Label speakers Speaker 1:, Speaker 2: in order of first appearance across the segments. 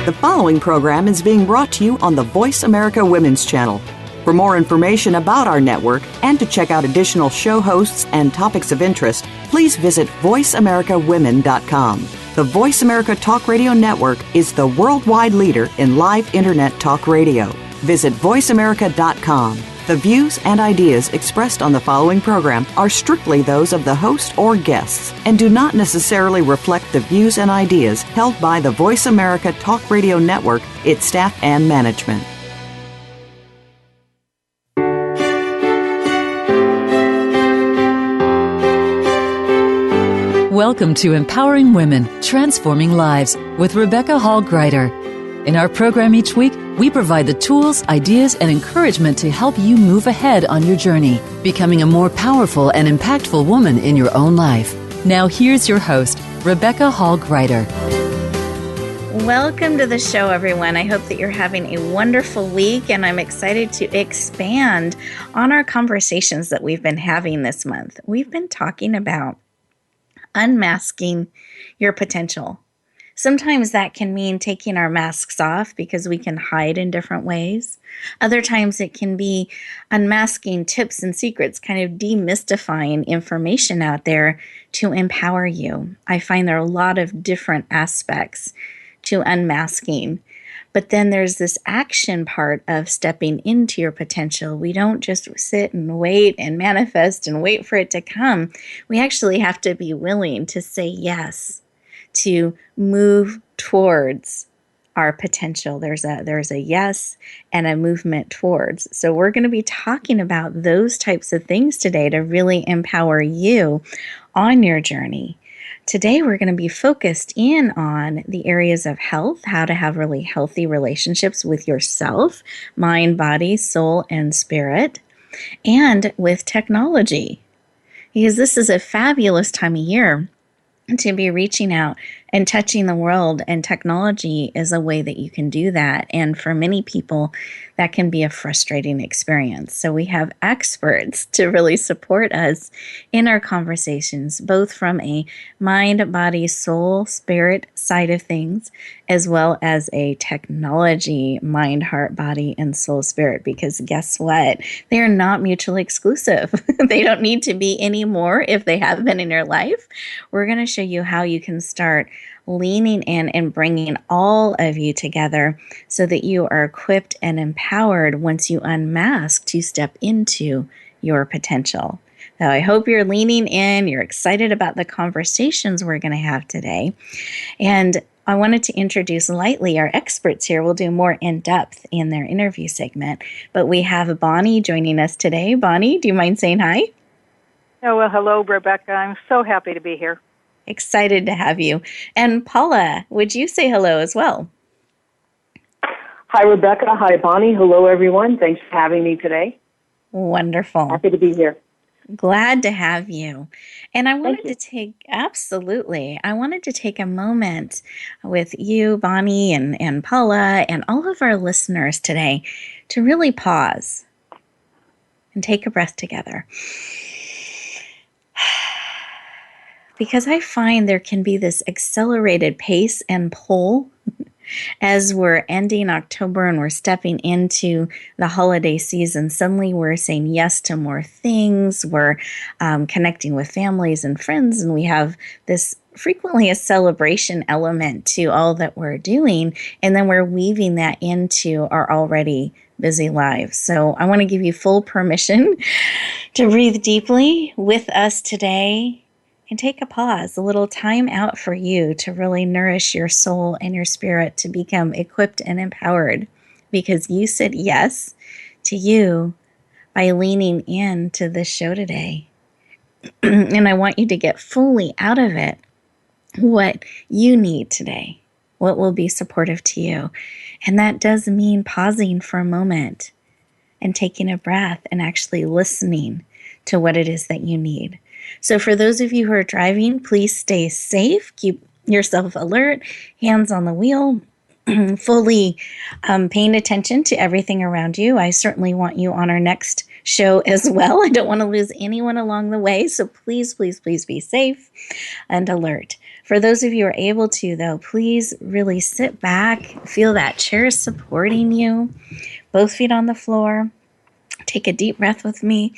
Speaker 1: The following program is being brought to you on the Voice America Women's Channel. For more information about our network and to check out additional show hosts and topics of interest, please visit voiceamericawomen.com. The Voice America Talk Radio Network is the worldwide leader in live Internet talk radio. Visit voiceamerica.com. The views and ideas expressed on the following program are strictly those of the host or guests and do not necessarily reflect the views and ideas held by the Voice America Talk Radio Network, its staff, and management.
Speaker 2: Welcome to Empowering Women, Transforming Lives with Rebecca Hall Gruyter. In our program each week, we provide the tools, ideas, and encouragement to help you move ahead on your journey, becoming a more powerful and impactful woman in your own life. Now here's your host, Rebecca Hall Gruyter.
Speaker 3: Welcome to the show, everyone. I hope that you're having a wonderful week, and I'm excited to expand on our conversations that we've been having this month. We've been talking about unmasking your potential. Sometimes that can mean taking our masks off because we can hide in different ways. Other times it can be unmasking tips and secrets, kind of demystifying information out there to empower you. I find there are a lot of different aspects to unmasking. But then there's this action part of stepping into your potential. We don't just sit and wait and manifest and wait for it to come. We actually have to be willing to say yes, to move towards our potential. There's a yes and a movement towards. So we're going to be talking about those types of things today to really empower you on your journey. Today we're going to be focused in on the areas of health, how to have really healthy relationships with yourself, mind, body, soul, and spirit, and with technology. Because this is a fabulous time of year to be reaching out and touching the world, and technology is a way that you can do that. And for many people, that can be a frustrating experience. So we have experts to really support us in our conversations, both from a mind, body, soul, spirit side of things, as well as a technology, mind, heart, body, and soul, spirit. Because guess what? They are not mutually exclusive. They don't need to be anymore if they have been in your life. We're going to show you how you can start leaning in and bringing all of you together so that you are equipped and empowered once you unmask to step into your potential. Now, I hope you're leaning in, you're excited about the conversations we're going to have today. And I wanted to introduce lightly our experts here. We'll do more in depth in their interview segment. But we have Bonnie joining us today. Bonnie, do you mind saying hi?
Speaker 4: Oh, well, hello, Rebecca. I'm so happy to be here.
Speaker 3: Excited to have you. And Paula, would you say hello as well?
Speaker 5: Hi, Rebecca. Hi, Bonnie. Hello, everyone. Thanks for having me today.
Speaker 3: Wonderful.
Speaker 5: Happy to be here.
Speaker 3: Glad to have you. And I wanted to take a moment with you, Bonnie, and Paula, and all of our listeners today to really pause and take a breath together. Because I find there can be this accelerated pace and pull as we're ending October and we're stepping into the holiday season. Suddenly we're saying yes to more things. We're connecting with families and friends, and we have this frequently a celebration element to all that we're doing. And then we're weaving that into our already busy lives. So I want to give you full permission to breathe deeply with us today. And take a pause, a little time out for you to really nourish your soul and your spirit to become equipped and empowered, because you said yes to you by leaning into this show today. And I want you to get fully out of it what you need today, what will be supportive to you. And that does mean pausing for a moment and taking a breath and actually listening to what it is that you need. So for those of you who are driving, please stay safe. Keep yourself alert, hands on the wheel, fully paying attention to everything around you. I certainly want you on our next show as well. I don't want to lose anyone along the way. So please, please, please be safe and alert. For those of you who are able to, though, please really sit back, feel that chair supporting you, both feet on the floor. Take a deep breath with me.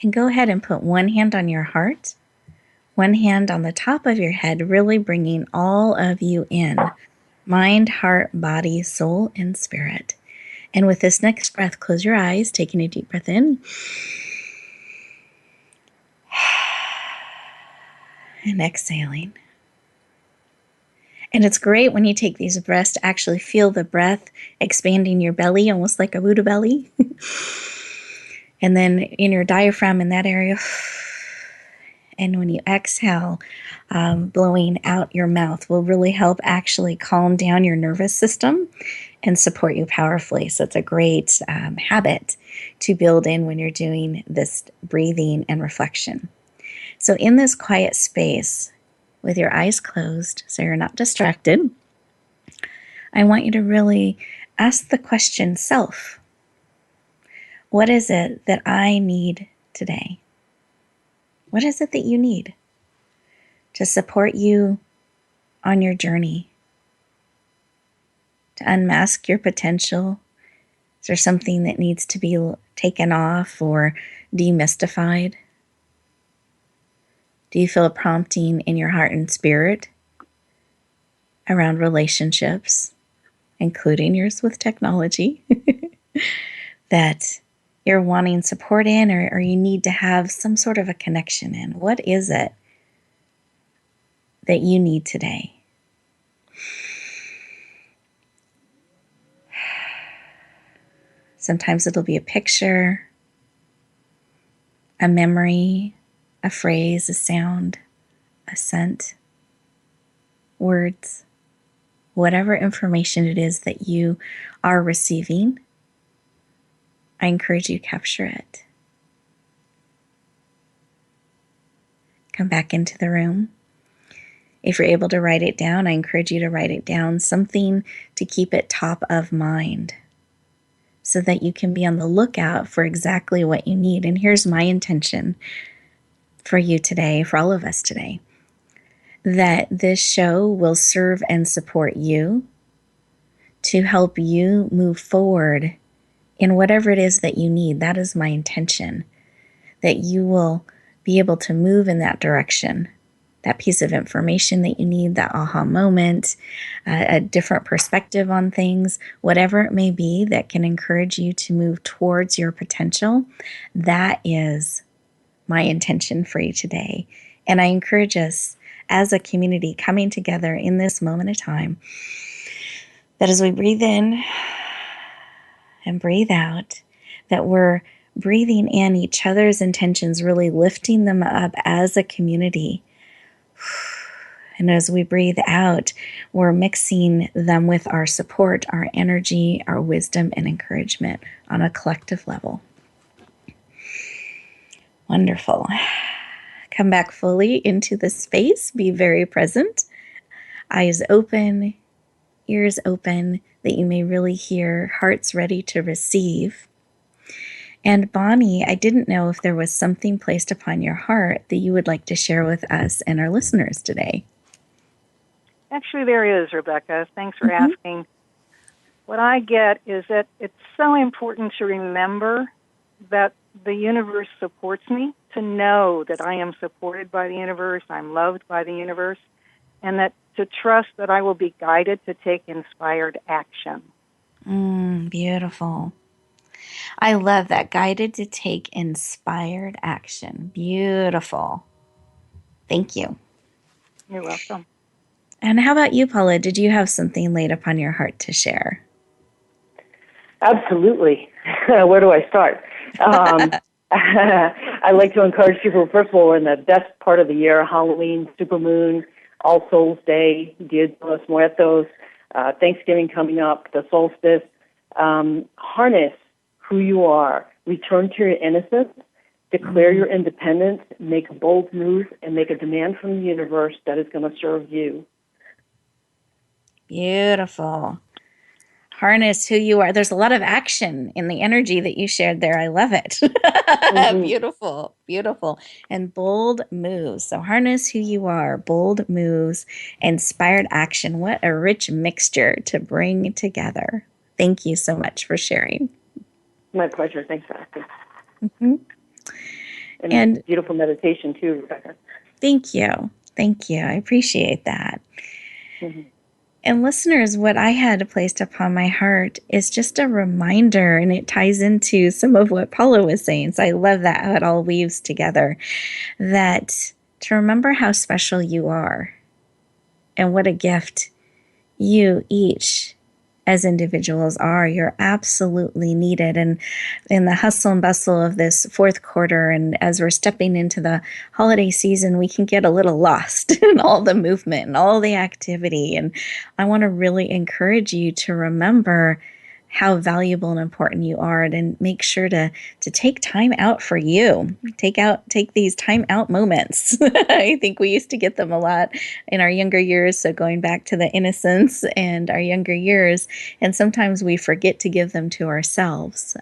Speaker 3: And go ahead and put one hand on your heart, one hand on the top of your head, really bringing all of you in. Mind, heart, body, soul, and spirit. And with this next breath, close your eyes, taking a deep breath in. And exhaling. And it's great when you take these breaths to actually feel the breath expanding your belly, almost like a Buddha belly. And then in your diaphragm in that area. And when you exhale, blowing out your mouth will really help actually calm down your nervous system and support you powerfully. So it's a great habit to build in when you're doing this breathing and reflection. So in this quiet space, with your eyes closed so you're not distracted, I want you to really ask the question, self, what is it that I need today? What is it that you need to support you on your journey? To unmask your potential? Is there something that needs to be taken off or demystified? Do you feel a prompting in your heart and spirit around relationships, including yours with technology, that you're wanting support in, or you need to have some sort of a connection in? What is it that you need today? Sometimes it'll be a picture, a memory, a phrase, a sound, a scent, words, whatever information it is that you are receiving. I encourage you to capture it. Come back into the room. If you're able to write it down, I encourage you to write it down, something to keep it top of mind so that you can be on the lookout for exactly what you need. And here's my intention for you today, for all of us today, that this show will serve and support you to help you move forward in whatever it is that you need. That is my intention, that you will be able to move in that direction, that piece of information that you need, that aha moment, a different perspective on things, whatever it may be that can encourage you to move towards your potential. That is my intention for you today. And I encourage us as a community coming together in this moment of time, that as we breathe in and breathe out, that we're breathing in each other's intentions, really lifting them up as a community. And as we breathe out, we're mixing them with our support, our energy, our wisdom, and encouragement on a collective level. Wonderful. Come back fully into the space. Be very present. Eyes open, ears open, that you may really hear, hearts ready to receive. And Bonnie, I didn't know if there was something placed upon your heart that you would like to share with us and our listeners today.
Speaker 4: Actually, there is, Rebecca. Thanks for asking. What I get is that it's so important to remember that the universe supports me, to know that I am supported by the universe, I'm loved by the universe, and that to trust that I will be guided to take inspired action.
Speaker 3: Beautiful. I love that. Guided to take inspired action. Beautiful. Thank you.
Speaker 4: You're welcome.
Speaker 3: And how about you, Paula? Did you have something laid upon your heart to share?
Speaker 5: Absolutely. Where do I start? I like to encourage people, first of all, in the best part of the year, Halloween, supermoon, All Souls Day, Dia de los Muertos, Thanksgiving coming up, the solstice. Harness who you are. Return to your innocence. Declare your independence. Make a bold move and make a demand from the universe that is going to serve you.
Speaker 3: Beautiful. Harness who you are. There's a lot of action in the energy that you shared there. I love it. Beautiful, beautiful. And bold moves. So harness who you are, bold moves, inspired action. What a rich mixture to bring together. Thank you so much for sharing.
Speaker 5: My pleasure. Thanks for asking.
Speaker 3: Mm-hmm.
Speaker 5: And beautiful meditation too, Rebecca.
Speaker 3: Thank you. Thank you. I appreciate that.
Speaker 5: Mm-hmm.
Speaker 3: And listeners, what I had placed upon my heart is just a reminder, and it ties into some of what Paula was saying. So I love that, how it all weaves together, that to remember how special you are and what a gift you each as individuals are. You're absolutely needed. And in the hustle and bustle of this fourth quarter, and as we're stepping into the holiday season, we can get a little lost in all the movement and all the activity. And I want to really encourage you to remember how valuable and important you are, and make sure to take time out for you. Take these time out moments. I think we used to get them a lot in our younger years. So going back to the innocence and our younger years, and sometimes we forget to give them to ourselves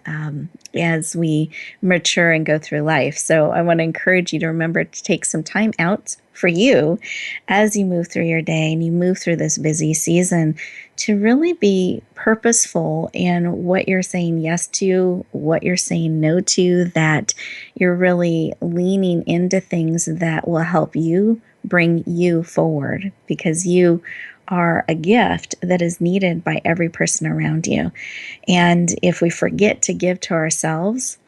Speaker 3: as we mature and go through life. So I want to encourage you to remember to take some time out for you as you move through your day and you move through this busy season, to really be purposeful in what you're saying yes to, what you're saying no to, that you're really leaning into things that will help you bring you forward, because you are a gift that is needed by every person around you. And if we forget to give to ourselves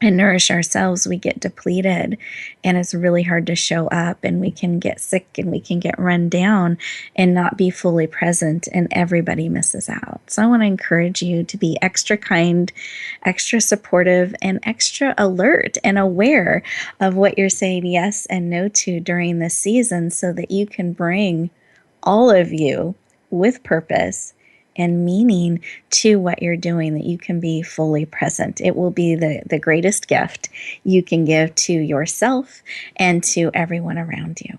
Speaker 3: and nourish ourselves, we get depleted, and it's really hard to show up, and we can get sick and we can get run down and not be fully present, and everybody misses out. So I want to encourage you to be extra kind, extra supportive, and extra alert and aware of what you're saying yes and no to during this season, so that you can bring all of you with purpose and meaning to what you're doing, that you can be fully present. It will be the greatest gift you can give to yourself and to everyone around you.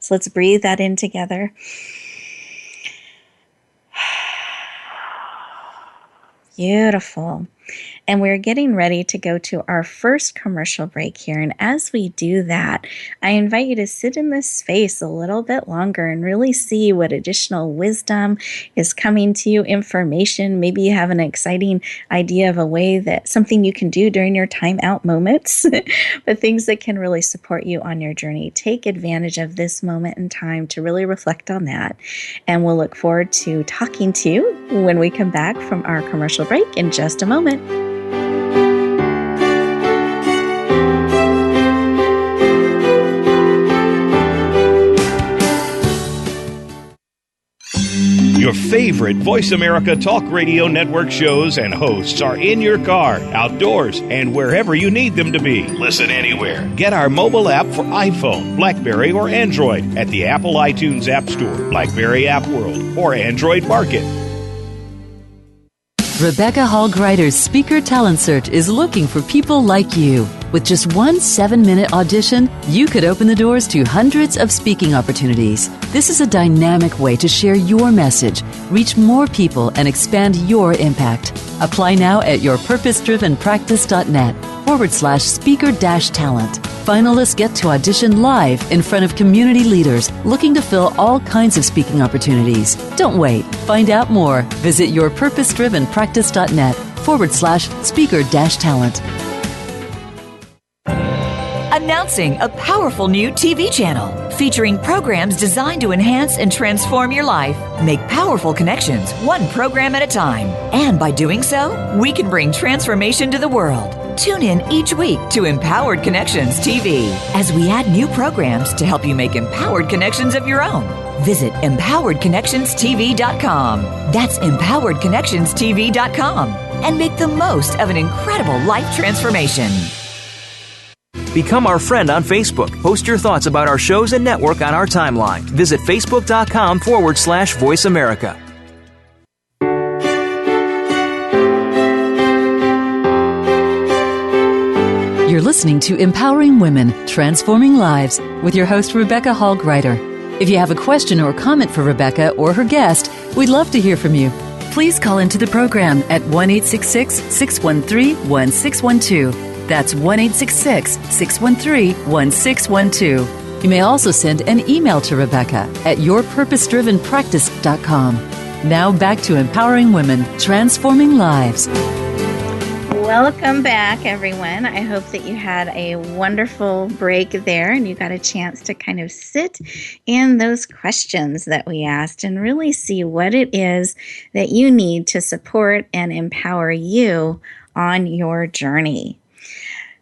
Speaker 3: So let's breathe that in together. Beautiful. And we're getting ready to go to our first commercial break here. And as we do that, I invite you to sit in this space a little bit longer and really see what additional wisdom is coming to you, information. Maybe you have an exciting idea of a way that something you can do during your time out moments, but things that can really support you on your journey. Take advantage of this moment in time to really reflect on that. And we'll look forward to talking to you when we come back from our commercial break in just a moment.
Speaker 6: Your favorite Voice America Talk Radio Network shows and hosts are in your car, outdoors, and wherever you need them to be. Listen anywhere. Get our mobile app for iPhone, BlackBerry, or Android at the Apple iTunes App Store, BlackBerry App World, or Android Market.
Speaker 2: Rebecca Hall Gruyter's Speaker Talent Search is looking for people like you. With just one 7-minute audition, you could open the doors to hundreds of speaking opportunities. This is a dynamic way to share your message, reach more people, and expand your impact. Apply now at yourpurposedrivenpractice.net/speaker-talent. Finalists get to audition live in front of community leaders looking to fill all kinds of speaking opportunities. Don't wait. Find out more. Visit yourpurposedrivenpractice.net/speaker-talent.
Speaker 7: Announcing a powerful new TV channel featuring programs designed to enhance and transform your life. Make powerful connections, one program at a time. And by doing so, we can bring transformation to the world. Tune in each week to Empowered Connections TV as we add new programs to help you make empowered connections of your own. Visit empoweredconnectionstv.com. That's empoweredconnectionstv.com, and make the most of an incredible life transformation.
Speaker 8: Become our friend on Facebook. Post your thoughts about our shows and network on our timeline. Visit facebook.com/Voice America.
Speaker 2: You're listening to Empowering Women, Transforming Lives with your host, Rebecca Hall Gruyter. If you have a question or comment for Rebecca or her guest, we'd love to hear from you. please call into the program at 1-866-613-1612. That's 1-866-613-1612. You may also send an email to Rebecca at yourpurposedrivenpractice.com. Now back to Empowering Women, Transforming Lives.
Speaker 3: Welcome back, everyone. I hope that you had a wonderful break there and you got a chance to kind of sit in those questions that we asked and really see what it is that you need to support and empower you on your journey.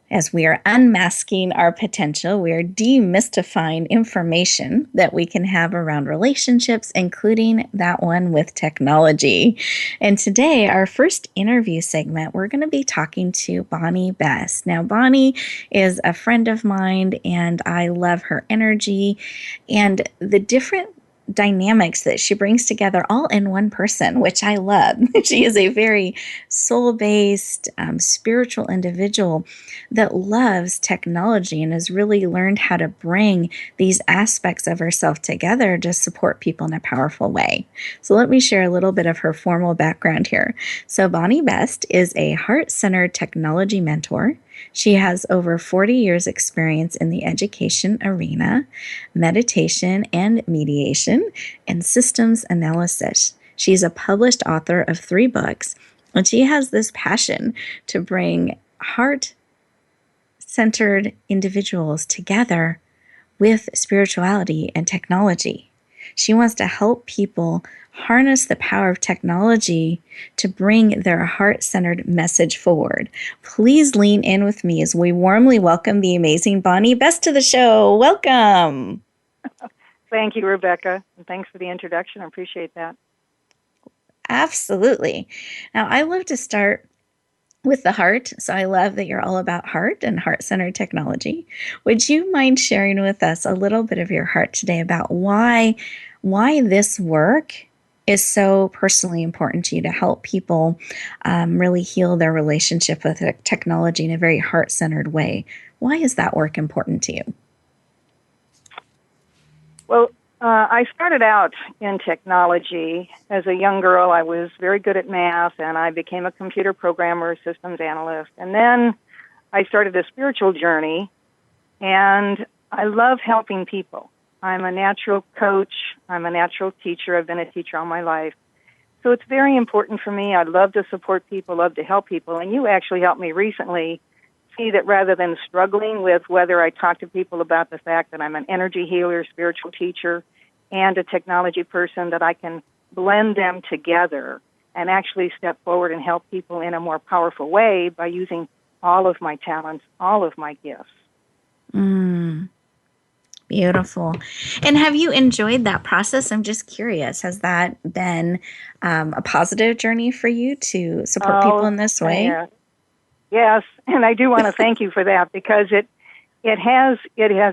Speaker 3: As we are unmasking our potential, we are demystifying information that we can have around relationships, including that one with technology. And today, our first interview segment, we're going to be talking to Bonnie Best. Now, Bonnie is a friend of mine, and I love her energy and the different dynamics that she brings together all in one person, which I love. She is a very soul-based, spiritual individual that loves technology and has really learned how to bring these aspects of herself together to support people in a powerful way. So let me share a little bit of her formal background here. So Bonnie Best is a heart-centered technology mentor. She has over 40 years experience in the education arena, meditation and mediation, and systems analysis. She's a published author of 3 books, and she has this passion to bring heart-centered individuals together with spirituality and technology. She wants to help people harness the power of technology to bring their heart-centered message forward. Please lean in with me as we warmly welcome the amazing Bonnie Best to the show. Welcome.
Speaker 4: Thank you, Rebecca, and thanks for the introduction. I appreciate that.
Speaker 3: Absolutely. Now, I love to start with the heart, so I love that you're all about heart and heart-centered technology. Would you mind sharing with us a little bit of your heart today about why this work is so personally important to you to help people really heal their relationship with technology in a very heart-centered way? Why is that work important to you?
Speaker 4: Well, I started out in technology. As a young girl, I was very good at math, and I became a computer programmer, systems analyst. And then I started a spiritual journey, and I love helping people. I'm a natural coach. I'm a natural teacher. I've been a teacher all my life. So it's very important for me. I love to support people, love to help people. And you actually helped me recently see that rather than struggling with whether I talk to people about the fact that I'm an energy healer, spiritual teacher, and a technology person, that I can blend them together and actually step forward and help people in a more powerful way by using all of my talents, all of my gifts.
Speaker 3: Beautiful. And have you enjoyed that process? I'm just curious. Has that been a positive journey for you to support people in this way?
Speaker 4: Yeah. Yes, and I do want to thank you for that, because it has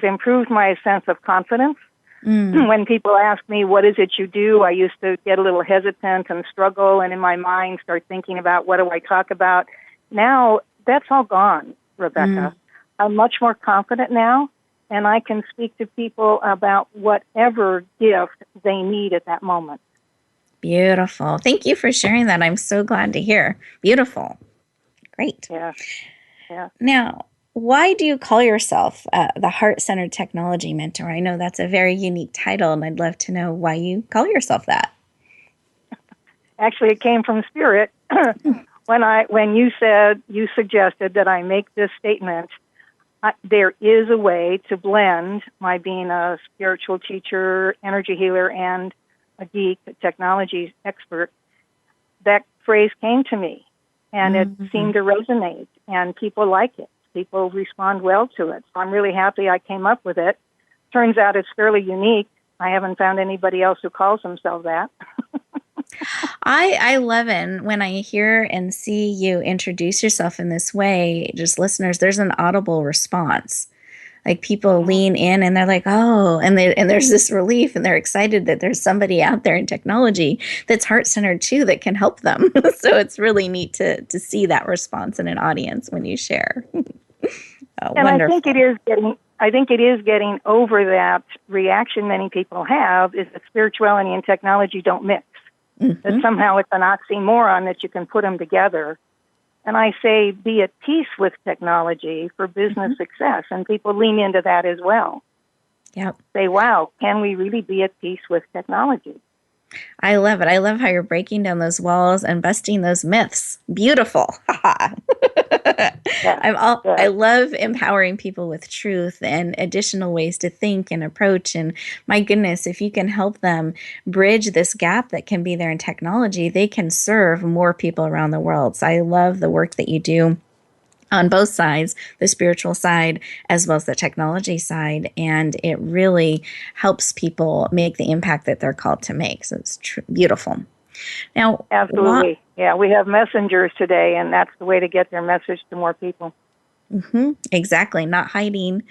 Speaker 4: improved my sense of confidence. When people ask me, what is it you do? I used to get a little hesitant and struggle, and in my mind start thinking about, what do I talk about? Now, that's all gone, Rebecca. I'm much more confident now, and I can speak to people about whatever gift they need at that moment.
Speaker 3: Beautiful. Thank you for sharing that. I'm so glad to hear. Beautiful. Great.
Speaker 4: Yeah.
Speaker 3: Now, why do you call yourself the Heart-Centered Technology Mentor? I know that's a very unique title, and I'd love to know why you call yourself that.
Speaker 4: Actually, it came from Spirit. When you suggested that I make this statement, there is a way to blend my being a spiritual teacher, energy healer, and a geek, a technology expert. That phrase came to me, and it seemed to resonate, and people like it. People respond well to it. So I'm really happy I came up with it. Turns out it's fairly unique. I haven't found anybody else who calls themselves that.
Speaker 3: I love it when I hear and see you introduce yourself in this way. Just listeners, there's an audible response. Like people lean in and they're like, oh, and there's this relief, and they're excited that there's somebody out there in technology that's heart-centered too that can help them. So it's really neat to see that response in an audience when you share.
Speaker 4: And wonderful. I think it is getting over that reaction many people have, is that spirituality and technology don't mix. that somehow it's an oxymoron that you can put them together. And I say, be at peace with technology for business success. And people lean into that as well.
Speaker 3: Yep.
Speaker 4: Say, wow, can we really be at peace with technology?
Speaker 3: I love it. I love how you're breaking down those walls and busting those myths. Beautiful. I love empowering people with truth and additional ways to think and approach. And my goodness, if you can help them bridge this gap that can be there in technology, they can serve more people around the world. So I love the work that you do on both sides, the spiritual side as well as the technology side. And it really helps people make the impact that they're called to make. So it's beautiful. Now,
Speaker 4: absolutely. Yeah, we have messengers today, and that's the way to get their message to more people.
Speaker 3: Exactly. Not hiding,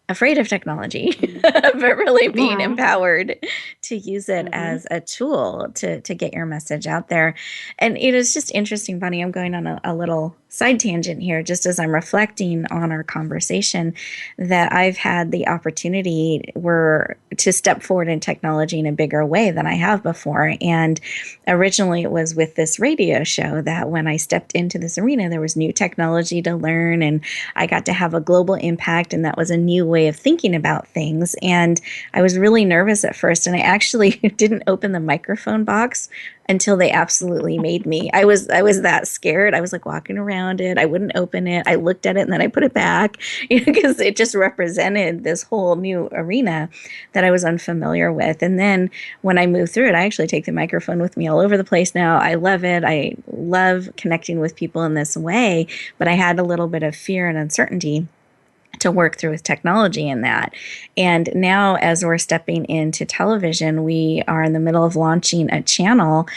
Speaker 3: afraid of technology, but really being empowered to use it as a tool to get your message out there. And it is just interesting, Bonnie. I'm going on a little side tangent here, just as I'm reflecting on our conversation, that I've had the opportunity to step forward in technology in a bigger way than I have before. And originally it was with this radio show that when I stepped into this arena, there was new technology to learn, and I got to have a global impact, and that was a new way of thinking about things. And I was really nervous at first, and I actually didn't open the microphone box until they absolutely made me. I was that scared. I was like walking around it. I wouldn't open it. I looked at it and then I put it back, because it just represented this whole new arena that I was unfamiliar with. And then when I moved through it, I actually take the microphone with me all over the place now. I love it. I love connecting with people in this way, but I had a little bit of fear and uncertainty to work through with technology in that. And now, as we're stepping into television, we are in the middle of launching a channel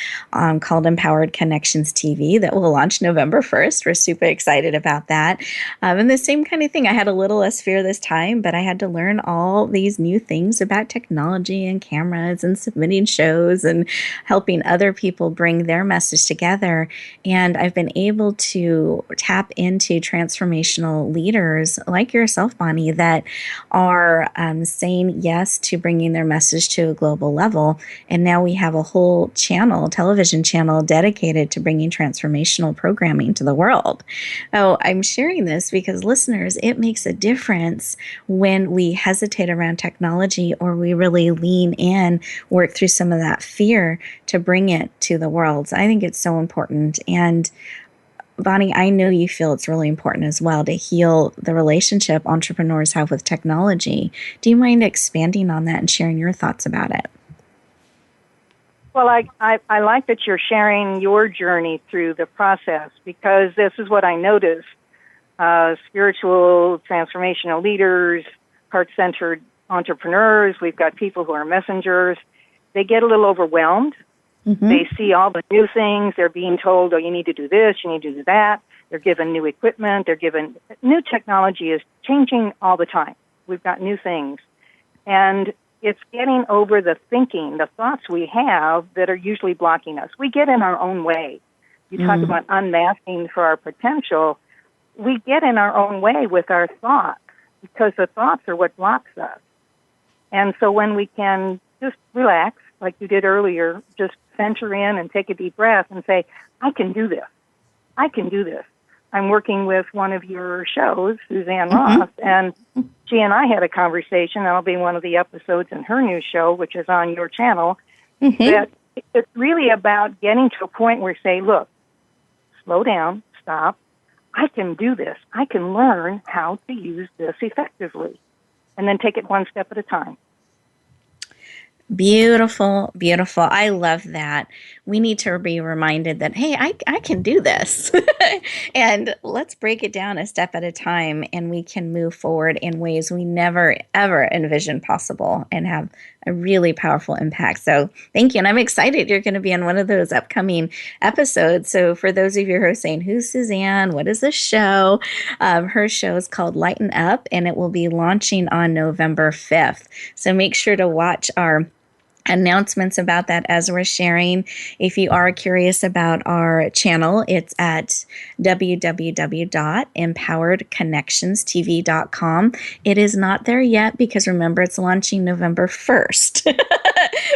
Speaker 3: called Empowered Connections TV that will launch November 1st. We're super excited about that. And the same kind of thing. I had a little less fear this time, but I had to learn all these new things about technology and cameras and submitting shows and helping other people bring their message together. And I've been able to tap into transformational leaders like yourself, Bonnie, that are saying yes to bringing their message to a global level. And now we have a whole channel, television channel, dedicated to bringing transformational programming to the world. Oh, I'm sharing this because, listeners, it makes a difference when we hesitate around technology, or we really lean in, work through some of that fear to bring it to the world. So I think it's so important. And Bonnie, I know you feel it's really important as well to heal the relationship entrepreneurs have with technology. Do you mind expanding on that and sharing your thoughts about it?
Speaker 4: Well, I like that you're sharing your journey through the process, because this is what I noticed. Spiritual, transformational leaders, heart-centered entrepreneurs, we've got people who are messengers. They get a little overwhelmed. They see all the new things. They're being told, oh, you need to do this, you need to do that. They're given new equipment. They're given new technology is changing all the time. We've got new things. And it's getting over the thinking, the thoughts we have that are usually blocking us. We get in our own way. You talk about unmasking for our potential. We get in our own way with our thoughts, because the thoughts are what blocks us. And so when we can just relax, like you did earlier, just center in and take a deep breath and say, I can do this. I can do this. I'm working with one of your shows, Suzanne Ross, and she and I had a conversation. That'll be one of the episodes in her new show, which is on your channel, that it's really about getting to a point where you say, look, slow down, stop. I can do this. I can learn how to use this effectively, and then take it one step at a time.
Speaker 3: Beautiful, beautiful. I love that. We need to be reminded that, hey, I can do this. And let's break it down a step at a time, and we can move forward in ways we never, ever envisioned possible and have a really powerful impact. So thank you. And I'm excited you're going to be on one of those upcoming episodes. So for those of you who are saying, who's Suzanne? What is this show? Her show is called Lighten Up, and it will be launching on November 5th. So make sure to watch our announcements about that as we're sharing. If you are curious about our channel, it's at www.empoweredconnectionstv.com. It is not there yet because remember, it's launching November 1st.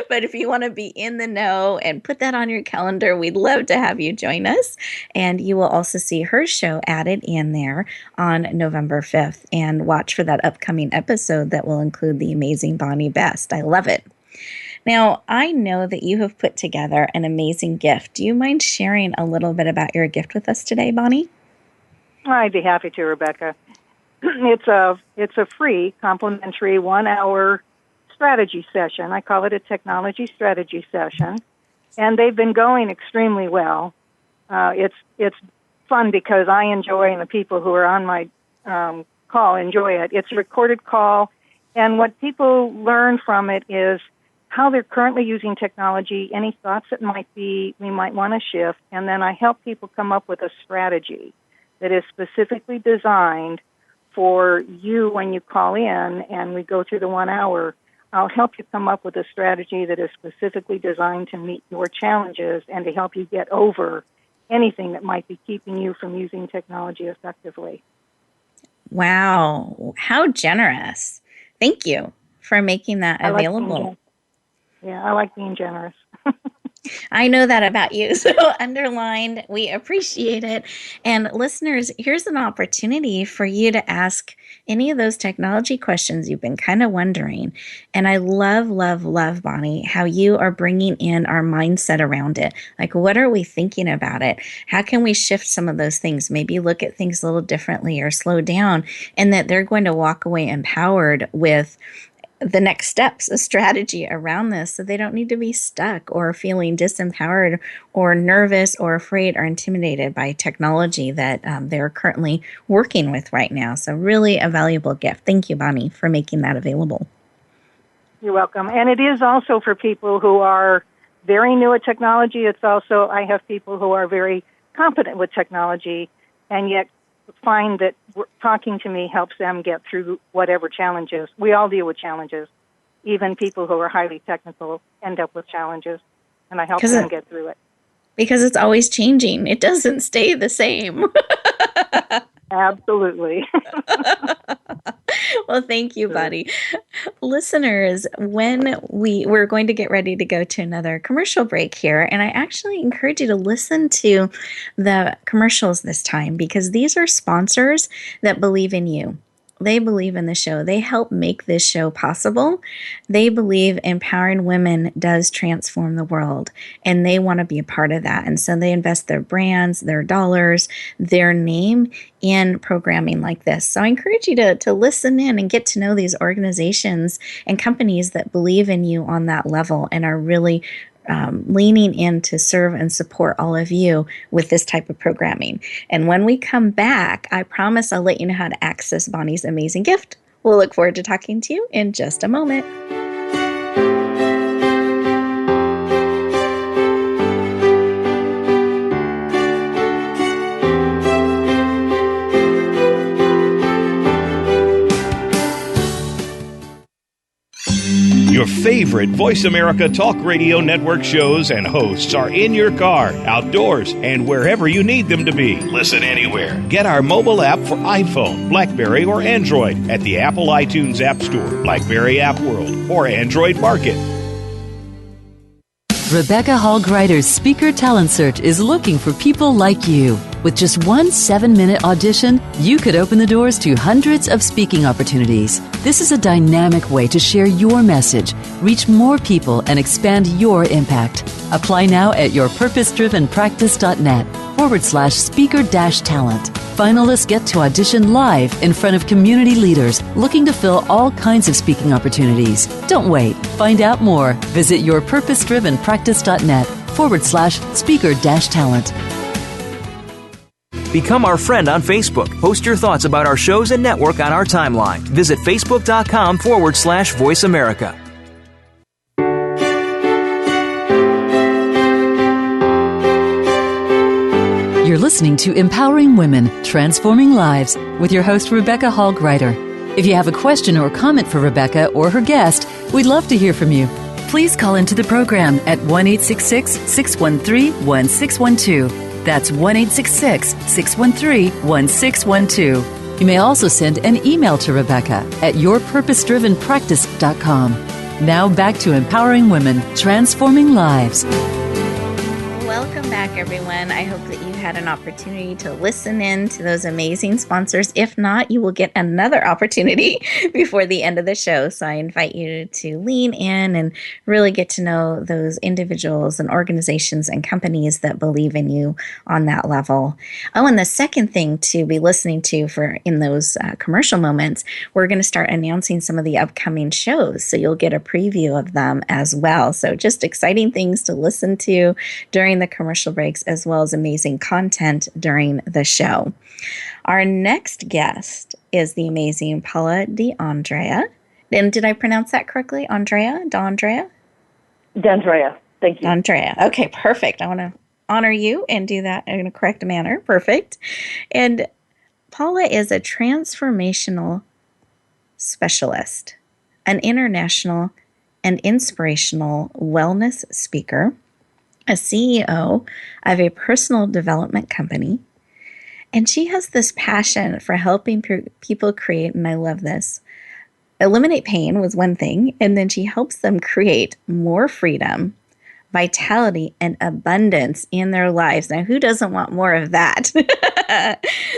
Speaker 3: But if you want to be in the know and put that on your calendar, we'd love to have you join us. And you will also see her show added in there on November 5th. And watch for that upcoming episode that will include the amazing Bonnie Best. I love it. Now, I know that you have put together an amazing gift. Do you mind sharing a little bit about your gift with us today, Bonnie?
Speaker 4: I'd be happy to, Rebecca. It's a free, complimentary 1-hour strategy session. I call it a technology strategy session, and they've been going extremely well. It's fun because I enjoy, and the people who are on my call enjoy it. It's a recorded call, and what people learn from it is how they're currently using technology, any thoughts that we might want to shift, and then I help people come up with a strategy that is specifically designed for you when you call in and we go through the 1 hour. I'll help you come up with a strategy that is specifically designed to meet your challenges and to help you get over anything that might be keeping you from using technology effectively.
Speaker 3: Wow, how generous. Thank you for making that available.
Speaker 4: I like being generous.
Speaker 3: I know that about you. So underlined, we appreciate it. And listeners, here's an opportunity for you to ask any of those technology questions you've been kind of wondering. And I love, love, love, Bonnie, how you are bringing in our mindset around it. Like, what are we thinking about it? How can we shift some of those things? Maybe look at things a little differently or slow down, and that they're going to walk away empowered with the next steps, a strategy around this, so they don't need to be stuck or feeling disempowered or nervous or afraid or intimidated by technology that they're currently working with right now. So really a valuable gift. Thank you, Bonnie, for making that available.
Speaker 4: You're welcome. And it is also for people who are very new at technology. It's also, I have people who are very competent with technology and yet find that talking to me helps them get through whatever challenges. We all deal with challenges. Even people who are highly technical end up with challenges, and I help them get through it.
Speaker 3: Because it's always changing. It doesn't stay the same.
Speaker 4: Absolutely.
Speaker 3: Well, thank you, buddy. Listeners, when we're going to get ready to go to another commercial break here, and I actually encourage you to listen to the commercials this time because these are sponsors that believe in you. They believe in the show. They help make this show possible. They believe empowering women does transform the world, and they want to be a part of that. And so they invest their brands, their dollars, their name in programming like this. So I encourage you to listen in and get to know these organizations and companies that believe in you on that level and are really leaning in to serve and support all of you with this type of programming. And when we come back, I promise I'll let you know how to access Bonnie's amazing gift. We'll look forward to talking to you in just a moment.
Speaker 6: Your favorite Voice America Talk Radio Network shows and hosts are in your car, outdoors, and wherever you need them to be. Listen anywhere. Get our mobile app for iPhone, BlackBerry, or Android at the Apple iTunes App Store, BlackBerry App World, or Android Market.
Speaker 2: Rebecca Hall Gruyter's Speaker Talent Search is looking for people like you. With just one 7-minute audition, you could open the doors to hundreds of speaking opportunities. This is a dynamic way to share your message, reach more people, and expand your impact. Apply now at yourpurposedrivenpractice.net/speaker-talent. Finalists get to audition live in front of community leaders looking to fill all kinds of speaking opportunities. Don't wait. Find out more. Visit yourpurposedrivenpractice.net/speaker-talent.
Speaker 8: Become our friend on Facebook. Post your thoughts about our shows and network on our timeline. Visit facebook.com/Voice America.
Speaker 2: You're listening to Empowering Women, Transforming Lives with your host, Rebecca Hall Gruyter. If you have a question or comment for Rebecca or her guest, we'd love to hear from you. please call into the program at 1-866-613-1612. That's 1-866-613-1612. You may also send an email to Rebecca at yourpurposedrivenpractice.com. Now back to empowering women, transforming lives.
Speaker 3: Welcome back, everyone. I hope that you had an opportunity to listen in to those amazing sponsors. If not, you will get another opportunity before the end of the show. So I invite you to lean in and really get to know those individuals and organizations and companies that believe in you on that level. Oh, and the second thing to be listening to for in those commercial moments, we're going to start announcing some of the upcoming shows. So you'll get a preview of them as well. So just exciting things to listen to during the commercial breaks, as well as amazing content during the show. Our next guest is the amazing Paula D'Andrea. And did I pronounce that correctly? D'Andrea?
Speaker 5: D'Andrea. Thank you.
Speaker 3: D'Andrea. Okay, perfect. I want to honor you and do that in a correct manner. Perfect. And Paula is a transformational specialist, an international and inspirational wellness speaker, a CEO of a personal development company, and she has this passion for helping people create, and I love this, eliminate pain was one thing, and then she helps them create more freedom, vitality, and abundance in their lives. Now, who doesn't want more of that?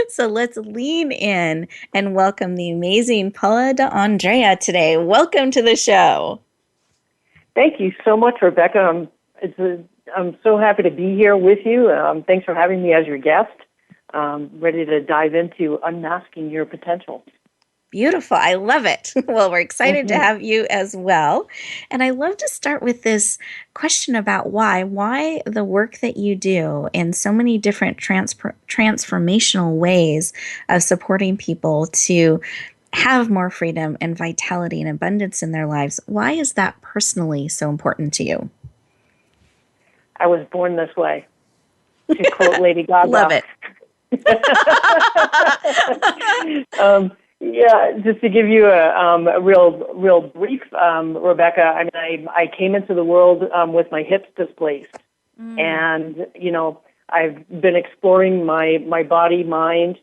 Speaker 3: So let's lean in and welcome the amazing Paula D'Andrea today. Welcome to the show.
Speaker 5: Thank you so much, Rebecca. I'm so happy to be here with you. Thanks for having me as your guest. Ready to dive into unmasking your potential.
Speaker 3: Beautiful. I love it. Well, we're excited to have you as well. And I love to start with this question about why the work that you do in so many different transformational ways of supporting people to have more freedom and vitality and abundance in their lives. Why is that personally so important to you?
Speaker 5: I was born this way, to quote Lady Gaga.
Speaker 3: Love it.
Speaker 5: Yeah, just to give you a real brief, Rebecca. I mean, I came into the world with my hips displaced, and I've been exploring my body, mind,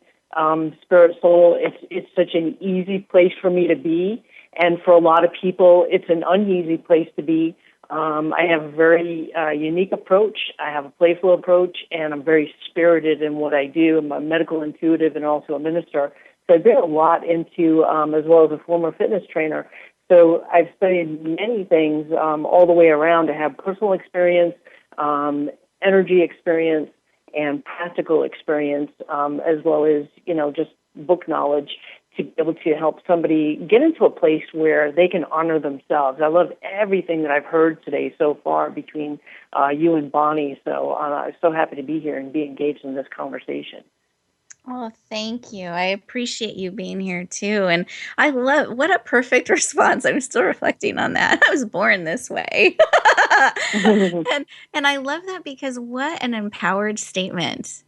Speaker 5: spirit, soul. It's such an easy place for me to be, and for a lot of people, it's an uneasy place to be. I have a very unique approach. I have a playful approach, and I'm very spirited in what I do. I'm a medical intuitive and also a minister. So I've been a lot into, as well as a former fitness trainer. So I've studied many things all the way around to have personal experience, energy experience, and practical experience, as well as, just book knowledge, to be able to help somebody get into a place where they can honor themselves. I love everything that I've heard today so far between you and Bonnie. So I'm so happy to be here and be engaged in this conversation.
Speaker 3: Oh, thank you. I appreciate you being here too. And I love, what a perfect response. I'm still reflecting on that. I was born this way. and I love that, because what an empowered statement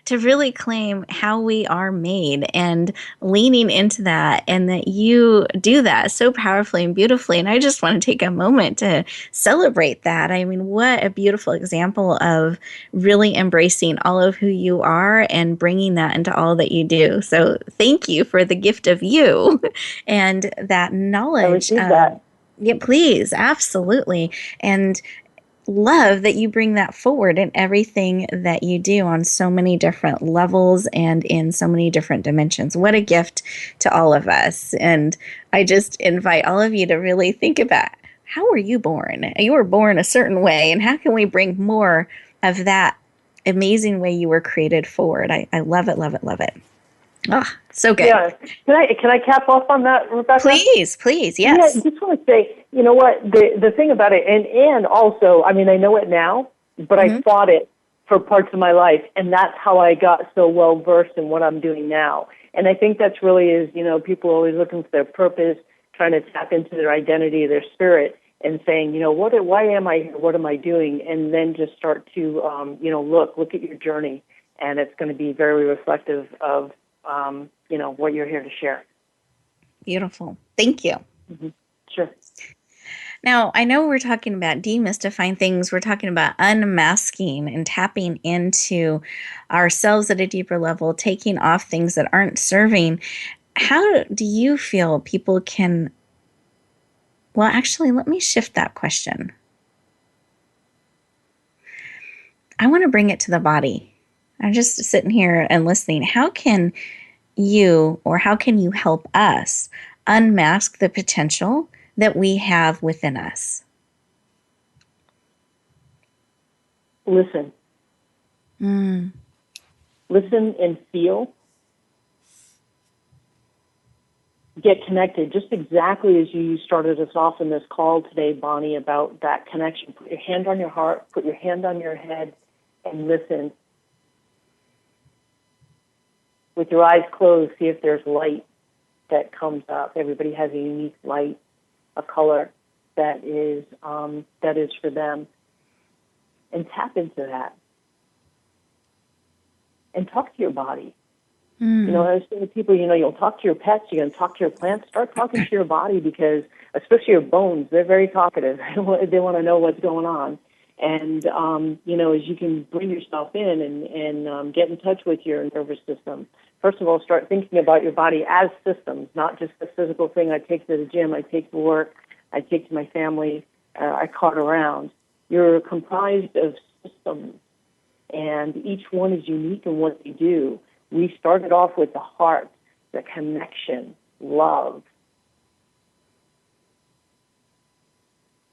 Speaker 3: to really claim how we are made, and leaning into that, and that you do that so powerfully and beautifully. And I just want to take a moment to celebrate that. I mean, what a beautiful example of really embracing all of who you are and bringing that into all that you do. So thank you for the gift of you and that knowledge.
Speaker 5: I received that.
Speaker 3: Yeah, please. Absolutely. And love that you bring that forward in everything that you do on so many different levels and in so many different dimensions. What a gift to all of us. And I just invite all of you to really think about, how were you born? You were born a certain way, and how can we bring more of that amazing way you were created forward? I love it, love it, love it. Oh, so good.
Speaker 5: Yeah. Can I cap off on that, Rebecca?
Speaker 3: Please, yes.
Speaker 5: Yeah, I just want to say, you know what, the thing about it, and also, I mean, I know it now, but I fought it for parts of my life, and that's how I got so well versed in what I'm doing now. And I think that's really is, people are always looking for their purpose, trying to tap into their identity, their spirit, and saying, why am I here? What am I doing? And then just start to, look at your journey, and it's going to be very reflective of what you're here to share.
Speaker 3: Beautiful. Thank you.
Speaker 5: Sure.
Speaker 3: Now, I know we're talking about demystifying things. We're talking about unmasking and tapping into ourselves at a deeper level, taking off things that aren't serving. How do you feel people can? Well, actually, let me shift that question. I want to bring it to the body. I'm just sitting here and listening. How can how can you help us unmask the potential that we have within us?
Speaker 5: Listen. Listen and feel. Get connected, just exactly as you started us off in this call today, Bonnie, about that connection. Put your hand on your heart, put your hand on your head, and listen. With your eyes closed, see if there's light that comes up. Everybody has a unique light, a color that is for them. And tap into that. And talk to your body. I was saying to people, you'll talk to your pets, you're going to talk to your plants, start talking to your body, because especially your bones, they're very talkative. They want to know what's going on. And, as you can bring yourself in and get in touch with your nervous system, first of all, start thinking about your body as systems, not just the physical thing I take to the gym, I take to work, I take to my family, I cart around. You're comprised of systems, and each one is unique in what they do. We started off with the heart, the connection, love.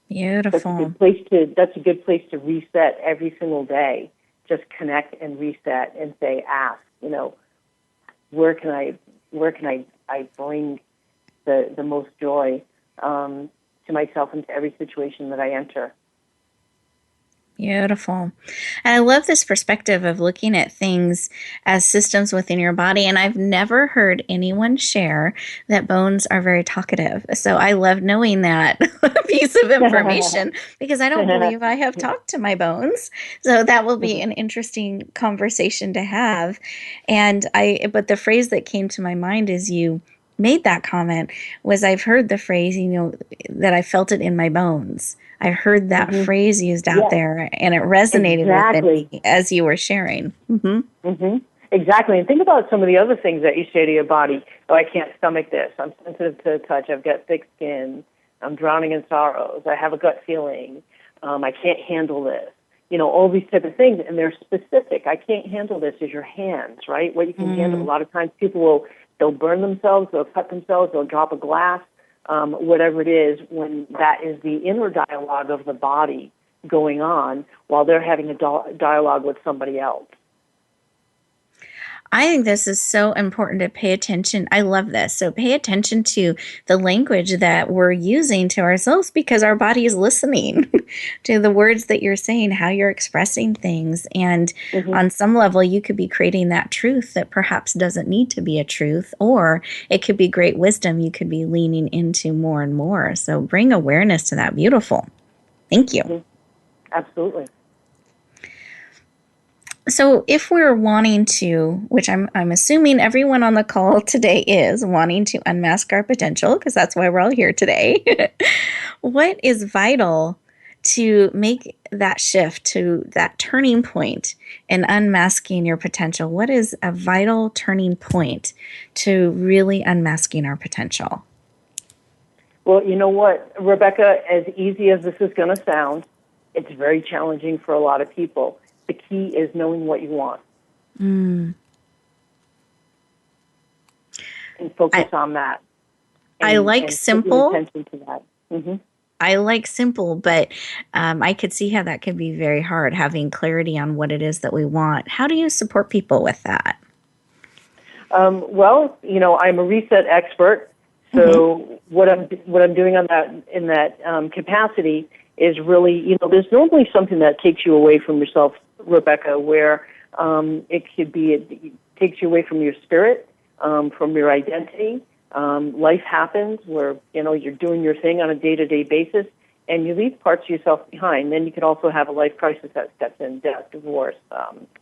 Speaker 3: Beautiful.
Speaker 5: That's a good place to reset every single day. Just connect and reset and say, ask, where can I bring the most joy to myself and to every situation that I enter.
Speaker 3: Beautiful. And I love this perspective of looking at things as systems within your body. And I've never heard anyone share that bones are very talkative. So I love knowing that piece of information, because I don't believe I have talked to my bones. So that will be an interesting conversation to have. But the phrase that came to my mind as you made that comment was, I've heard the phrase, that I felt it in my bones. I heard that phrase used out there, and it resonated with me as you were sharing.
Speaker 5: Exactly. And think about some of the other things that you say to your body. Oh, I can't stomach this. I'm sensitive to touch. I've got thick skin. I'm drowning in sorrows. I have a gut feeling. I can't handle this. All these type of things, and they're specific. I can't handle this is your hands, right? What you can handle. A lot of times they'll burn themselves, they'll cut themselves, they'll drop a glass. Whatever it is, when that is the inner dialogue of the body going on while they're having a dialogue with somebody else.
Speaker 3: I think this is so important to pay attention. I love this. So pay attention to the language that we're using to ourselves, because our body is listening to the words that you're saying, how you're expressing things. And on some level, you could be creating that truth that perhaps doesn't need to be a truth, or it could be great wisdom you could be leaning into more and more. So bring awareness to that. Beautiful. Thank you.
Speaker 5: Absolutely.
Speaker 3: So if we're wanting to, which I'm assuming everyone on the call today is wanting to unmask our potential, because that's why we're all here today, what is vital to make that shift to that turning point in unmasking your potential? What is a vital turning point to really unmasking our potential?
Speaker 5: Well, you know what, Rebecca, as easy as this is going to sound, it's very challenging for a lot of people. The key is knowing what you want. And focus on that.
Speaker 3: I like simple.
Speaker 5: Put your attention to that.
Speaker 3: I like simple, but I could see how that could be very hard, having clarity on what it is that we want. How do you support people with that?
Speaker 5: Well, I'm a reset expert. So what I'm doing on that in that capacity is really, there's normally something that takes you away from yourself, Rebecca, where it takes you away from your spirit, from your identity. Life happens where, you're doing your thing on a day-to-day basis, and you leave parts of yourself behind. Then you could also have a life crisis that steps in: death, divorce,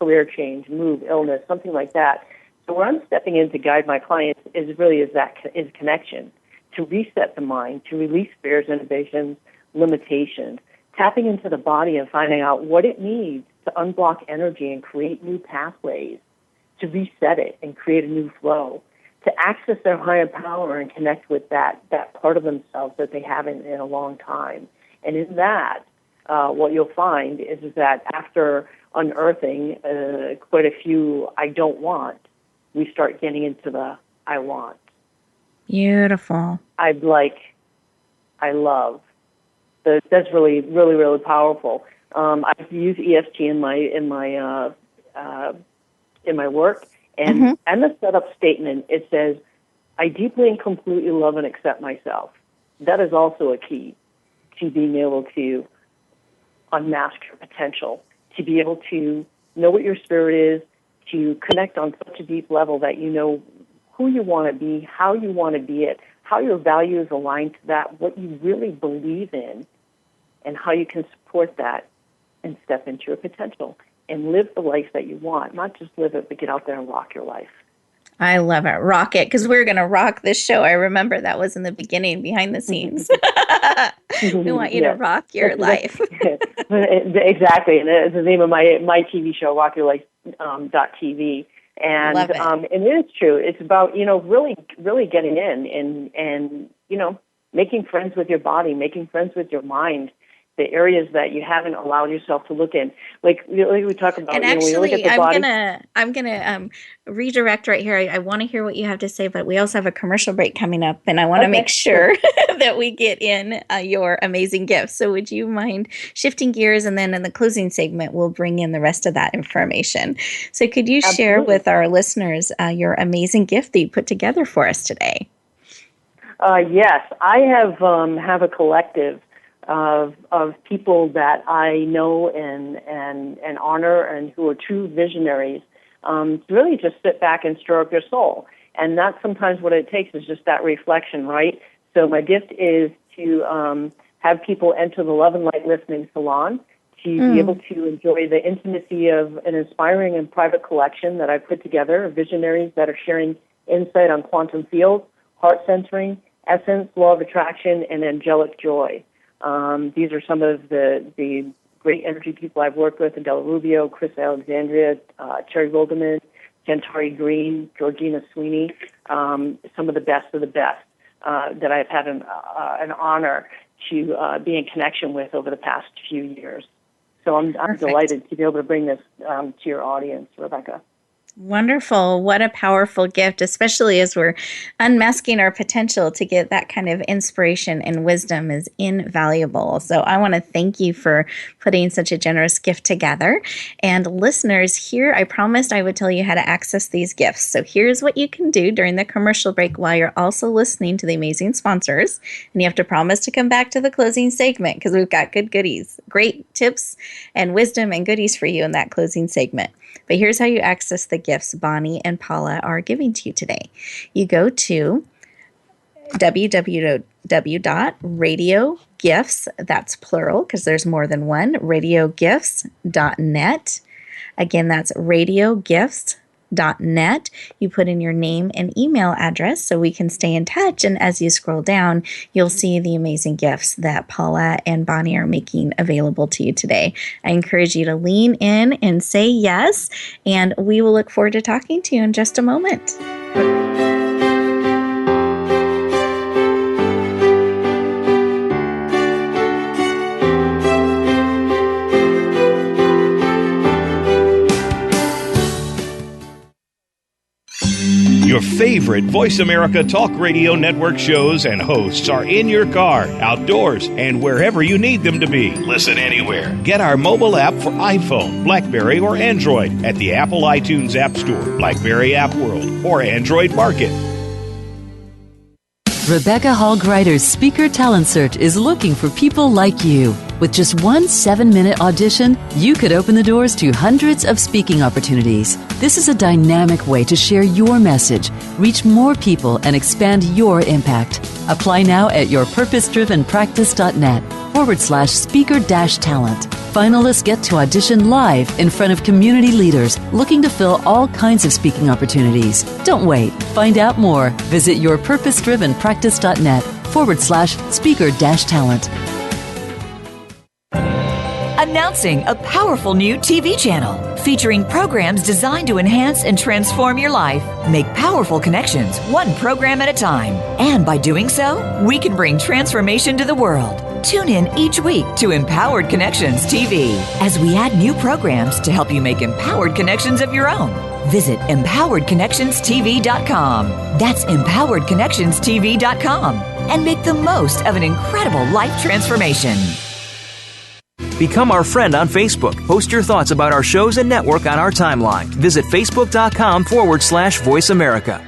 Speaker 5: career change, move, illness, something like that. So where I'm stepping in to guide my clients is connection, to reset the mind, to release fears, inhibitions, limitations, tapping into the body and finding out what it needs to unblock energy and create new pathways, to reset it and create a new flow, to access their higher power and connect with that part of themselves that they haven't in a long time. And in that, what you'll find is that after unearthing quite a few I don't want, we start getting into the I want.
Speaker 3: Beautiful.
Speaker 5: I'd like, I love. So that's really, really, really powerful. I use EFT in my work, and the setup statement, it says, "I deeply and completely love and accept myself." That is also a key to being able to unmask your potential, to be able to know what your spirit is, to connect on such a deep level that you know who you want to be, how you want to be it, how your values align to that, what you really believe in, and how you can support that and step into your potential and live the life that you want. Not just live it, but get out there and rock your life.
Speaker 3: I love it. Rock it, because we're going to rock this show. I remember that was in the beginning, behind the snes. We want you to rock your life.
Speaker 5: Exactly. And it's the name of my TV show, rockyourlife.tv. And
Speaker 3: love it.
Speaker 5: And it is true. It's about, really, really getting in and making friends with your body, making friends with your mind, the areas that you haven't allowed yourself to look in. Like we talk about,
Speaker 3: and
Speaker 5: actually, when you look at the body.
Speaker 3: I'm gonna redirect right here. I want to hear what you have to say, but we also have a commercial break coming up, and I want to make sure that we get in your amazing gifts. So would you mind shifting gears, and then in the closing segment, we'll bring in the rest of that information. So could you share with our listeners your amazing gift that you put together for us today?
Speaker 5: Yes, I have a collective of people that I know and honor and who are true visionaries, to really just sit back and stir up your soul. And that's sometimes what it takes, is just that reflection, right? So my gift is to have people enter the Love and Light Listening Salon, to be able to enjoy the intimacy of an inspiring and private collection that I've put together of visionaries that are sharing insight on quantum fields, heart centering, essence, law of attraction, and angelic joy. These are some of the great energy people I've worked with: Adele Rubio, Chris Alexandria, Cherry Wilderman, Gentari Green, Georgina Sweeney, some of the best that I've had an honor to be in connection with over the past few years. So I'm delighted to be able to bring this to your audience, Rebecca.
Speaker 3: Wonderful. What a powerful gift, especially as we're unmasking our potential to get that kind of inspiration and wisdom is invaluable. So I want to thank you for putting such a generous gift together. And listeners, here I promised I would tell you how to access these gifts. So here's what you can do during the commercial break while you're also listening to the amazing sponsors. And you have to promise to come back to the closing segment, because we've got good goodies, great tips and wisdom and goodies for you in that closing segment. But here's how you access the gifts Bonnie and Paula are giving to you today. You go to www.radiogifts, that's plural because there's more than one, radiogifts.net. Again, that's radiogifts.net. You put in your name and email address so we can stay in touch. And as you scroll down, you'll see the amazing gifts that Paula and Bonnie are making available to you today. I encourage you to lean in and say yes, and we will look forward to talking to you in just a moment.
Speaker 6: Your favorite Voice America Talk Radio Network shows and hosts are in your car, outdoors, and wherever you need them to be. Listen anywhere. Get our mobile app for iPhone, BlackBerry, or Android at the Apple iTunes App Store, BlackBerry App World, or Android Market.
Speaker 2: Rebecca Hall Gruyter's Speaker Talent Search is looking for people like you. With just one 7-minute audition, you could open the doors to hundreds of speaking opportunities. This is a dynamic way to share your message, reach more people, and expand your impact. Apply now at yourpurposedrivenpractice.net/speaker-talent. Finalists get to audition live in front of community leaders looking to fill all kinds of speaking opportunities. Don't wait. Find out more. Visit yourpurposedrivenpractice.net/speaker-talent.
Speaker 7: Announcing a powerful new TV channel featuring programs designed to enhance and transform your life. Make powerful connections, one program at a time. And by doing so, we can bring transformation to the world. Tune in each week to Empowered Connections TV as we add new programs to help you make empowered connections of your own. Visit empoweredconnectionstv.com. That's empoweredconnectionstv.com. And make the most of an incredible life transformation.
Speaker 8: Become our friend on Facebook. Post your thoughts about our shows and network on our timeline. Visit facebook.com/Voice America.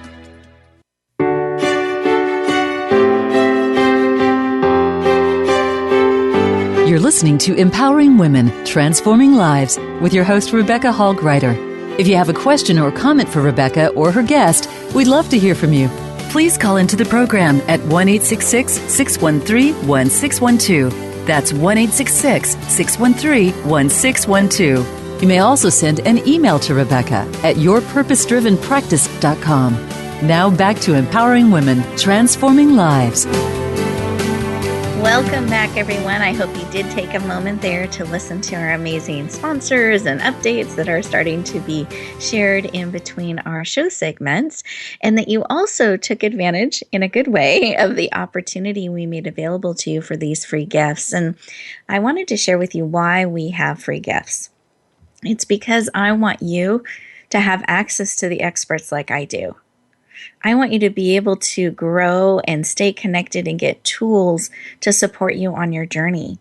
Speaker 2: You're listening to Empowering Women, Transforming Lives with your host, Rebecca Hall Gruyter. If you have a question or comment for Rebecca or her guest, we'd love to hear from you. Please call into the program at 1-866-613-1612. That's 1-866-613-1612. You may also send an email to Rebecca at yourpurposedrivenpractice.com. Now back to Empowering Women, Transforming Lives.
Speaker 3: Welcome back, everyone. I hope you did take a moment there to listen to our amazing sponsors and updates that are starting to be shared in between our show segments, and that you also took advantage in a good way of the opportunity we made available to you for these free gifts. And I wanted to share with you why we have free gifts. It's because I want you to have access to the experts like I do. I want you to be able to grow and stay connected and get tools to support you on your journey,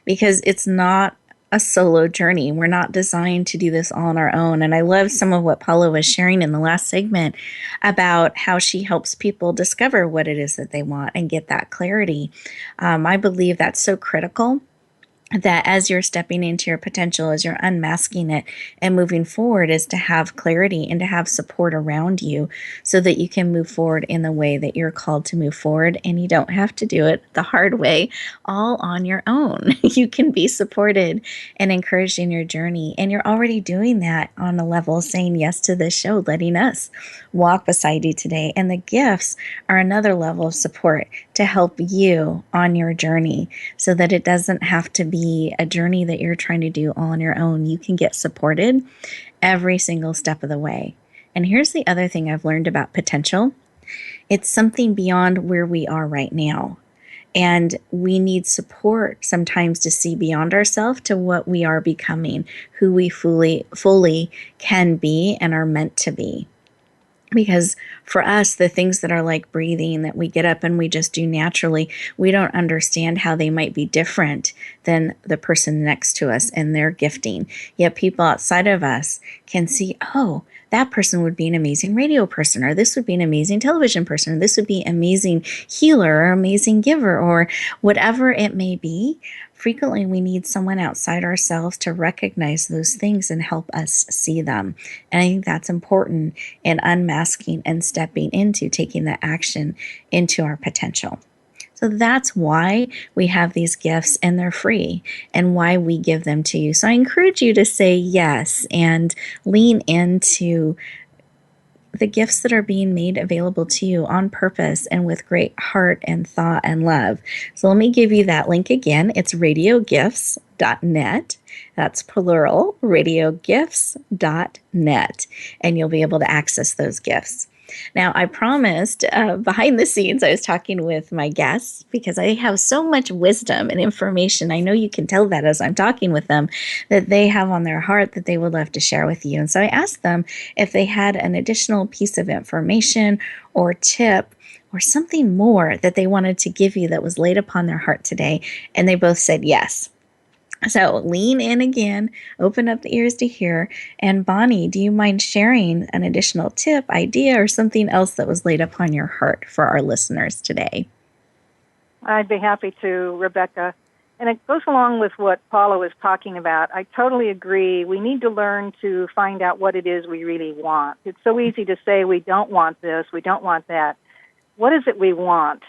Speaker 3: because it's not a solo journey. We're not designed to do this all on our own. And I love some of what Paula was sharing in the last segment about how she helps people discover what it is that they want and get that clarity. I believe that's so critical, that as you're stepping into your potential, as you're unmasking it and moving forward, is to have clarity and to have support around you so that you can move forward in the way that you're called to move forward. And you don't have to do it the hard way all on your own. You can be supported and encouraged in your journey. And you're already doing that on a level, saying yes to this show, letting us walk beside you today. And the gifts are another level of support to help you on your journey so that it doesn't have to be a journey that you're trying to do all on your own. You can get supported every single step of the way. And here's the other thing I've learned about potential. It's something beyond where we are right now. And we need support sometimes to see beyond ourselves to what we are becoming, who we fully can be and are meant to be. Because for us, the things that are like breathing, that we get up and we just do naturally, we don't understand how they might be different than the person next to us and their gifting. Yet people outside of us can see, oh, that person would be an amazing radio person, or this would be an amazing television person, or this would be an amazing healer or amazing giver, or whatever it may be. Frequently, we need someone outside ourselves to recognize those things and help us see them. And I think that's important in unmasking and stepping into taking the action into our potential. So that's why we have these gifts, and they're free, and why we give them to you. So I encourage you to say yes and lean into the gifts that are being made available to you on purpose and with great heart and thought and love. So let me give you that link again. It's radiogifts.net. That's plural, radiogifts.net. And you'll be able to access those gifts. Now, I promised behind the scenes, I was talking with my guests because I have so much wisdom and information. I know you can tell that as I'm talking with them, that they have on their heart that they would love to share with you. And so I asked them if they had an additional piece of information or tip or something more that they wanted to give you that was laid upon their heart today. And they both said yes. So lean in again, open up the ears to hear. And Bonnie, do you mind sharing an additional tip, idea, or something else that was laid upon your heart for our listeners today?
Speaker 4: I'd be happy to, Rebecca. And it goes along with what Paula was talking about. I totally agree. We need to learn to find out what it is we really want. It's so easy to say we don't want this, we don't want that. What is it we want?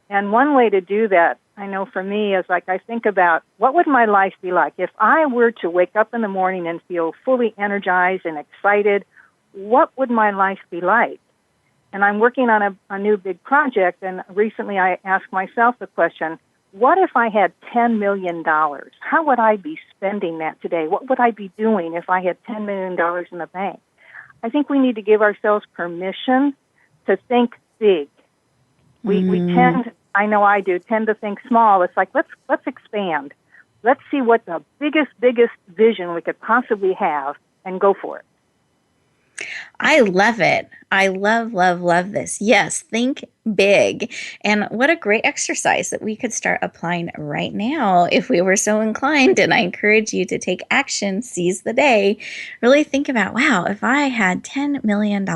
Speaker 4: And one way to do that, I know for me, is like I think about what would my life be like if I were to wake up in the morning and feel fully energized and excited. What would my life be like? And I'm working on a new big project, and recently I asked myself the question, what if I had $10 million? How would I be spending that today? What would I be doing if I had $10 million in the bank? I think we need to give ourselves permission to think big. We tend, I know I do, tend to think small. It's like, let's expand. Let's see what the biggest vision we could possibly have and go for it.
Speaker 3: I love it. I love this. Yes, think big. And what a great exercise that we could start applying right now if we were so inclined. And I encourage you to take action, seize the day, really think about, wow, if I had $10 million,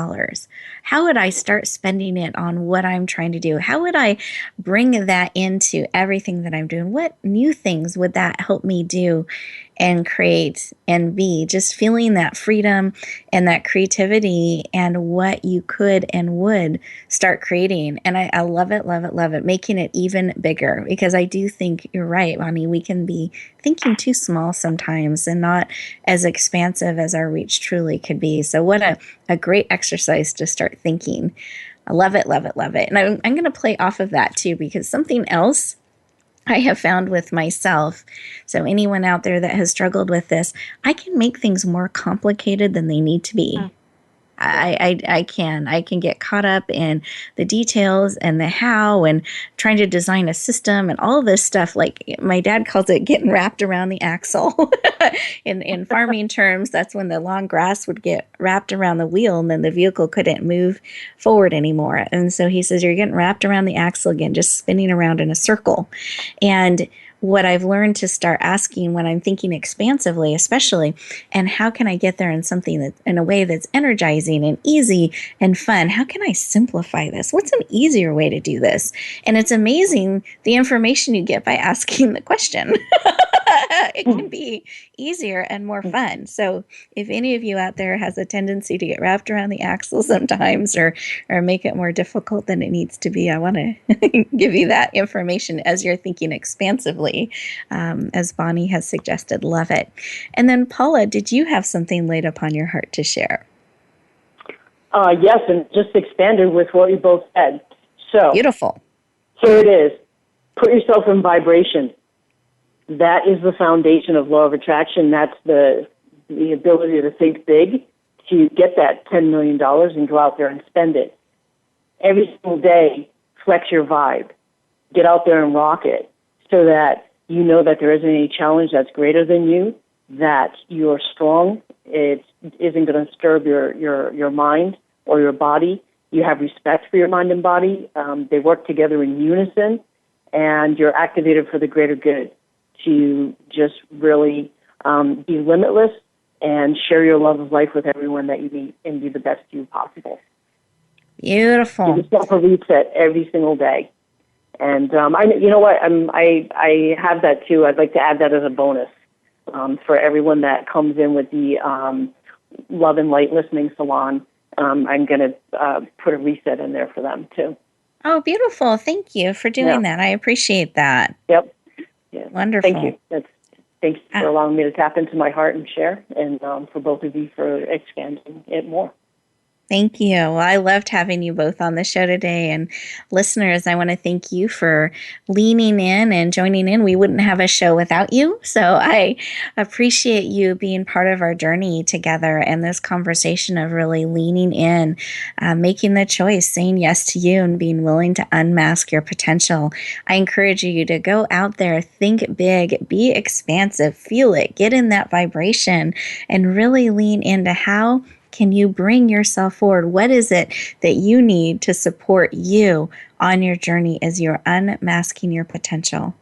Speaker 3: how would I start spending it on what I'm trying to do? How would I bring that into everything that I'm doing? What new things would that help me do and create and be? Just feeling that freedom and that creativity and what you could and would start creating. And I love it, making it even bigger, because I do think you're right, Bonnie. We can be thinking too small sometimes and not as expansive as our reach truly could be. So what a great exercise to start thinking. I love it. And I'm going to play off of that too, because something else I have found with myself, so anyone out there that has struggled with this, I can make things more complicated than they need to be. I can get caught up in the details and the how and trying to design a system and all this stuff. Like my dad calls it getting wrapped around the axle. In farming terms, that's when the long grass would get wrapped around the wheel and then the vehicle couldn't move forward anymore. And so he says, you're getting wrapped around the axle again, just spinning around in a circle. And what I've learned to start asking when I'm thinking expansively, especially, and how can I get there in something that in a way that's energizing and easy and fun? How can I simplify this? What's an easier way to do this? And it's amazing the information you get by asking the question. It can be easier and more fun. So if any of you out there has a tendency to get wrapped around the axle sometimes or make it more difficult than it needs to be, I want to give you that information as you're thinking expansively, as Bonnie has suggested. Love it. And then Paula, did you have something laid upon your heart to share?
Speaker 5: Yes, and just expanded with what you both said. So
Speaker 3: beautiful.
Speaker 5: Here it is. Put yourself in vibration. That is the foundation of law of attraction. That's the ability to think big, to get that $10 million and go out there and spend it. Every single day, flex your vibe. Get out there and rock it so that you know that there isn't any challenge that's greater than you, that you're strong. It isn't going to disturb your mind or your body. You have respect for your mind and body. They work together in unison, and you're activated for the greater good, to just really be limitless and share your love of life with everyone that you meet and be the best you possible.
Speaker 3: Beautiful.
Speaker 5: Give yourself a reset every single day. And you know what? I have that too. I'd like to add that as a bonus for everyone that comes in with the Love and Light Listening Salon. I'm going to put a reset in there for them too.
Speaker 3: Oh, beautiful. Thank you for doing that. I appreciate that.
Speaker 5: Yep. Yeah.
Speaker 3: Wonderful.
Speaker 5: Thank you. Thanks for allowing me to tap into my heart and share, and for both of you for expanding it more.
Speaker 3: Thank you. Well, I loved having you both on the show today. And listeners, I want to thank you for leaning in and joining in. We wouldn't have a show without you. So I appreciate you being part of our journey together and this conversation of really leaning in, making the choice, saying yes to you and being willing to unmask your potential. I encourage you to go out there, think big, be expansive, feel it, get in that vibration, and really lean into how can you bring yourself forward? What is it that you need to support you on your journey as you're unmasking your potential,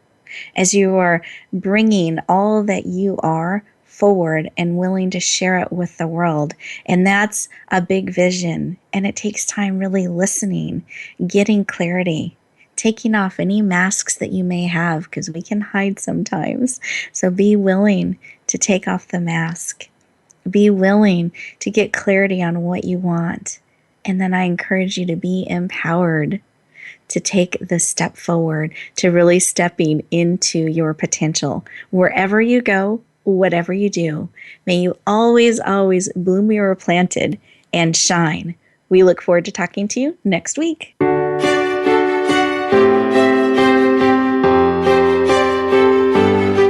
Speaker 3: as you are bringing all that you are forward and willing to share it with the world? And that's a big vision. And it takes time really listening, getting clarity, taking off any masks that you may have, because we can hide sometimes. So be willing to take off the mask. Be willing to get clarity on what you want. And then I encourage you to be empowered to take the step forward, to really stepping into your potential. Wherever you go, whatever you do, may you always, always bloom where you were planted and shine. We look forward to talking to you next week.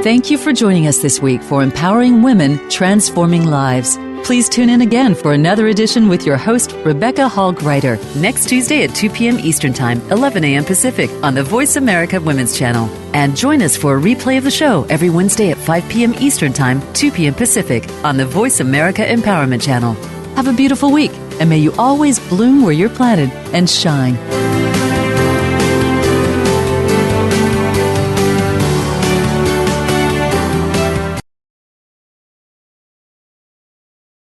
Speaker 2: Thank you for joining us this week for Empowering Women, Transforming Lives. Please tune in again for another edition with your host, Rebecca Hall Gruyter, next Tuesday at 2 p.m. Eastern Time, 11 a.m. Pacific on the Voice America Women's Channel. And join us for a replay of the show every Wednesday at 5 p.m. Eastern Time, 2 p.m. Pacific on the Voice America Empowerment Channel. Have a beautiful week, and may you always bloom where you're planted and shine.